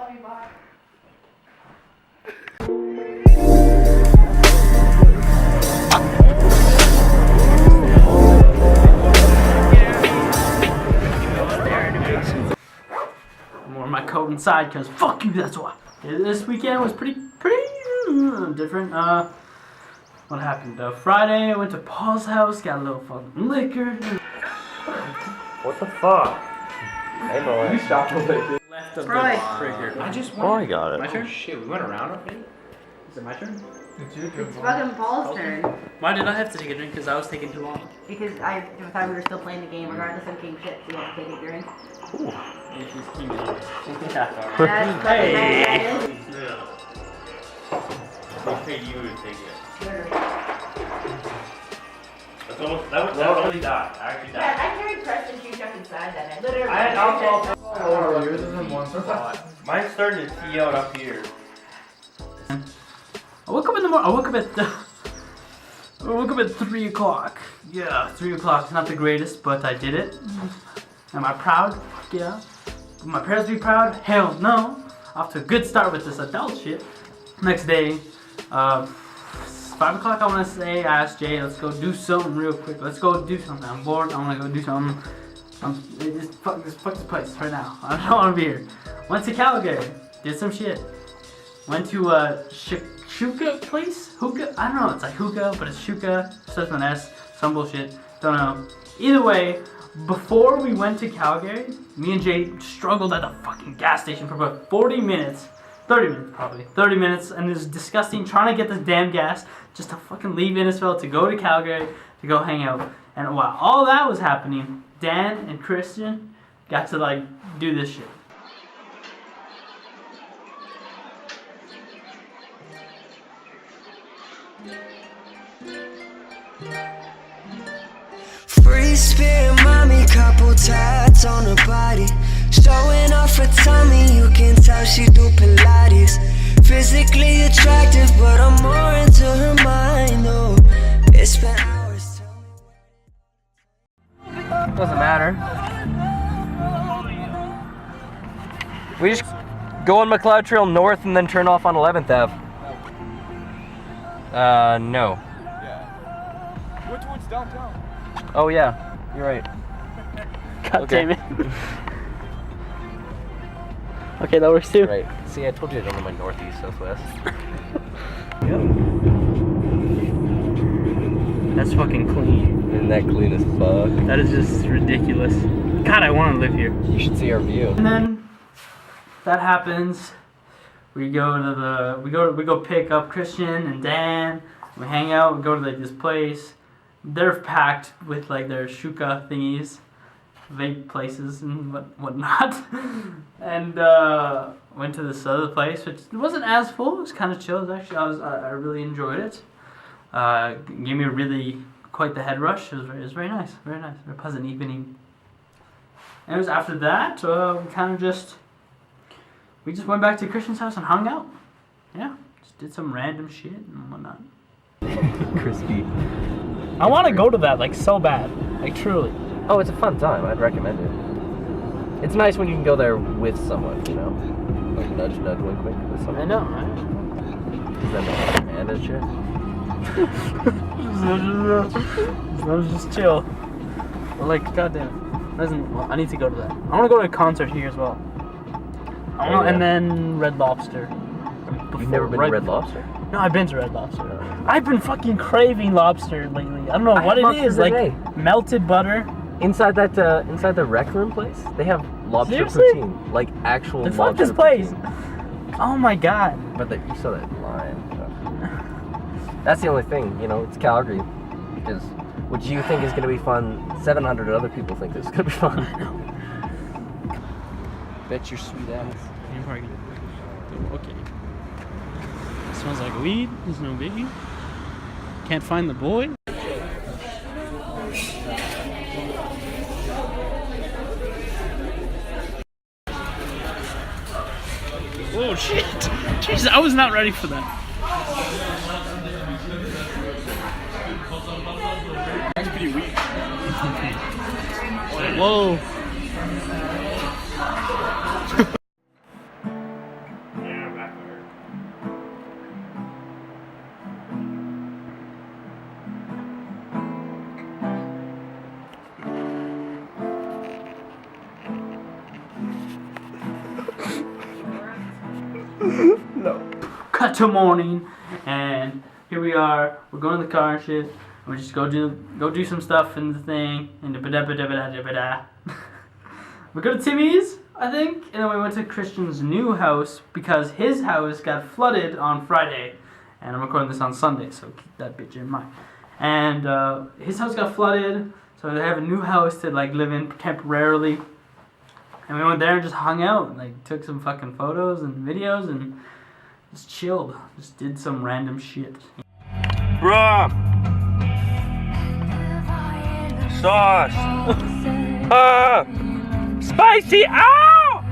love you, bye. I'm wearing my coat inside because fuck you, that's why. This weekend was pretty different. What happened? Friday I went to Paul's house, got a little fucking liquor. What the fuck? Hey boy. You stopped the liquor. Left of Right. the trigger. I just went. Oh, I got it. My turn? Shit, we went around already? Is it my turn? It's your turn. It's fucking Paul's turn. Why did I have to take a drink? Because I was taking too long. Because I thought we were still playing the game, regardless of king shit, so you have to take a drink. Ooh. That's Hey. fucking Okay, you would take it. literally. That's almost, that already died. I actually Yeah, died. I carried Preston's shoe chuck inside that night. Literally. I had alcohol. Oh, yours is in one spot. Mine's starting to tee out up here. I woke up in the morning. I woke up at 3 o'clock. Yeah, 3 o'clock. Not the greatest, but I did it. Am I proud? Yeah. Will my parents be proud? Hell no. Off to a good start with this adult shit. Next day, 5 o'clock I want to say, I asked Jay, let's go do something real quick. Let's go do something. I'm bored. I want to go do something. Just fuck this place right now. I don't want to be here. Went to Calgary. Did some shit. Went to Shuka place? Hookah? I don't know. It's like hookah, but it's Shuka. Starts with an S. Some bullshit. Don't know. Either way, before we went to Calgary, me and Jay struggled at the fucking gas station for about 40 minutes. 30 minutes probably. 30 minutes, and it was disgusting trying to get this damn gas just to fucking leave Innisfil to go to Calgary to go hang out. And while all that was happening, Dan and Christian got to like do this shit. Free spirit, mommy, couple tats on her body. Showing off her tummy, you can tell she do Pilates. Physically attractive, but I'm more into her mind, though. It's been hours. Doesn't matter. We just go on McLeod Trail north and then turn off on 11th Ave. No. Yeah. Which one's downtown? Oh yeah, you're right. God Okay. damn it. Okay, that works too. Right. See, I told you I don't know my northeast, southwest. That's fucking clean. Isn't that clean as fuck? That is just ridiculous. God, I want to live here. You should see our view. And then that happens. We go pick up Christian and Dan. We hang out. We go to like this place. They're packed with like their shuka thingies, vape places and whatnot. And went to this other place, which wasn't as full. It was kind of chill. It was actually I really enjoyed it. Gave me really quite the head rush. It was very nice, very pleasant evening. And it was after that we just went back to Christian's house and hung out. Yeah, just did some random shit and whatnot. Crispy. I want to go to that like so bad, like truly. Oh, it's a fun time. I'd recommend it. It's nice when you can go there with someone, you know? Like nudge, nudge, wink, wink with someone. I know, right? Is that the hand and shit? Let's just chill. But like, goddamn, I need to go to that. I want to go to a concert here as well. And then Red Lobster. You've never been to Red Lobster? No, I've been to Red Lobster. I've been fucking craving lobster lately. I don't know what had it is. lobster Like today. melted butter. Inside the rec room place, they have lobster Seriously? poutine, like actual The lobster fuck this place? poutine. Oh my god. But you saw that line. That's the only thing, you know. It's Calgary. Is what you think is going to be fun, 700 other people think is going to be fun. I know. Bet your sweet ass. You're probably gonna- Okay. Smells like weed. There's no biggie. Can't find the boy. Oh shit! Jeez, I was not ready for that. That's pretty weak. Whoa! Saturday morning, and here we are. We're going in the car and shit. And we just go do some stuff in the thing. And we go to Timmy's, I think, and then we went to Christian's new house because his house got flooded on Friday, and I'm recording this on Sunday, so keep that bitch in mind. And his house got flooded, so they have a new house to like live in temporarily. And we went there and just hung out, and, like took some fucking photos and videos, and just chilled. Just did some random shit. Bruh! Sauce! Spicy! Ow!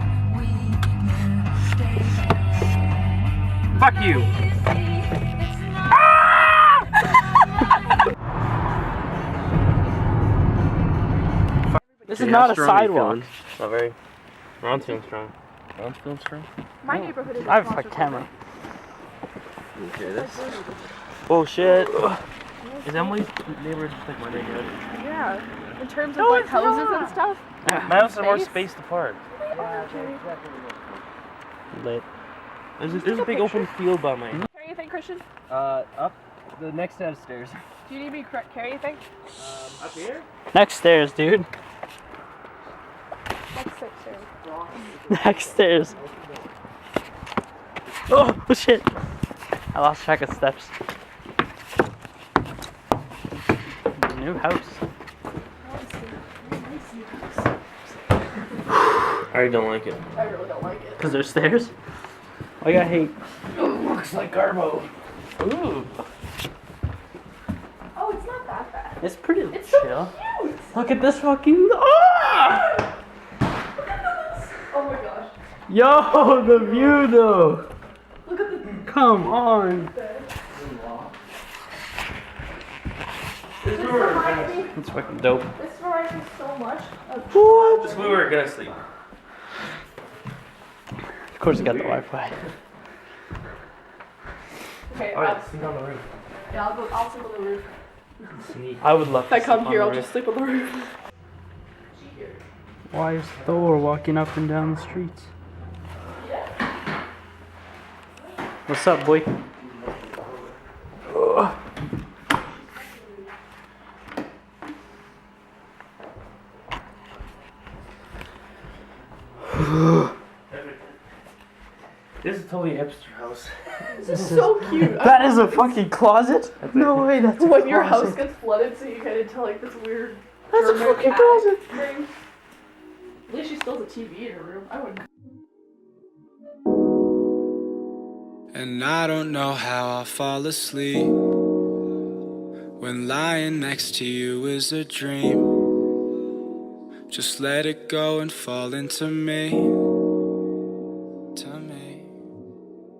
Fuck you! This is not a sidewalk. Not very. Ron's feeling strong. Ron's feeling strong? My neighborhood is I have a camera. Okay, this. Oh shit. Is Emily's neighbor just like my neighborhood? Yeah. In terms of like houses and stuff. My house is more spaced apart. Lit. There's a big open field by my. Carry anything, Christian? Up the next set of stairs. Do you need me to carry anything? Up here? Next stairs, dude. Next six stairs. Next stairs. Oh shit! I lost track of steps. New house. I already don't like it. I really don't like it. Cause there's stairs. Why you gotta hate? Looks like Garbo. Ooh, Oh, it's not that bad. it's pretty It's chill. so cute. Look at this fucking. Oh! Oh my gosh. Yo, the view though. Look at the Come on. bed. This is where we're gonna, It's fucking dope. This reminds me so much of this is where we're gonna sleep. Of course, you got the Wi-Fi. Okay, Alright, sleep on the roof. yeah, I'll sleep on the roof. Sneak. I would love If to I come sleep here, on I'll the just sleep on the roof. Why is Thor walking up and down the streets? What's up, boy? This is totally a hipster house. This is so cute. That is a fucking closet? No way, that's a When your house closet. gets flooded, so you get into like this weird. That's a German fucking attic closet. thing. At least she still has a TV in her room. I wouldn't. And I don't know how I'll fall asleep when lying next to you is a dream. Just let it go and fall into me. To me.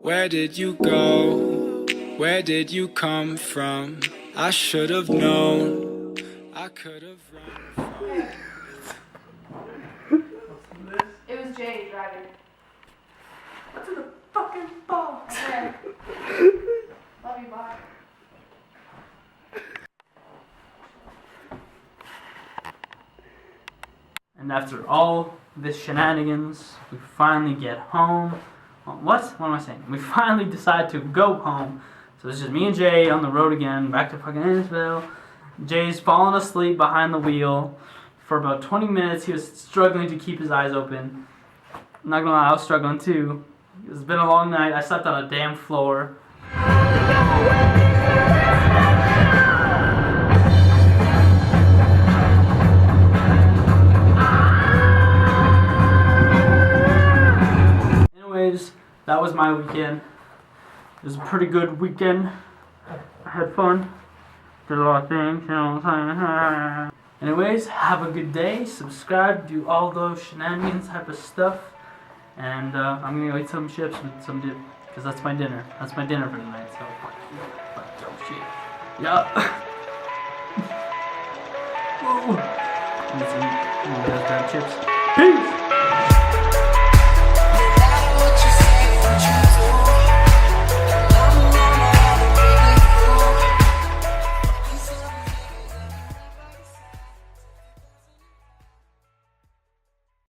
Where did you go? Where did you come from? I should have known. I could have run from. It was Jay driving. What's in the fucking box? Okay. Love you, bye. And after all this shenanigans, we finally get home. What? What am I saying? We finally decide to go home. So it's just me and Jay on the road again, back to fucking Innisville. Jay's fallen asleep behind the wheel. For about 20 minutes, he was struggling to keep his eyes open. I'm not gonna lie, I was struggling too. It's been a long night. I slept on a damn floor. Anyways, that was my weekend. It was a pretty good weekend. I had fun. Did a lot of things, you know what I'm saying? Anyways, have a good day. Subscribe, do all those shenanigans type of stuff. And I'm gonna go eat some chips with some dip. Because that's my dinner. That's my dinner for tonight, so fuck shit. Yeah. Ooh. Eat some chips. Peace!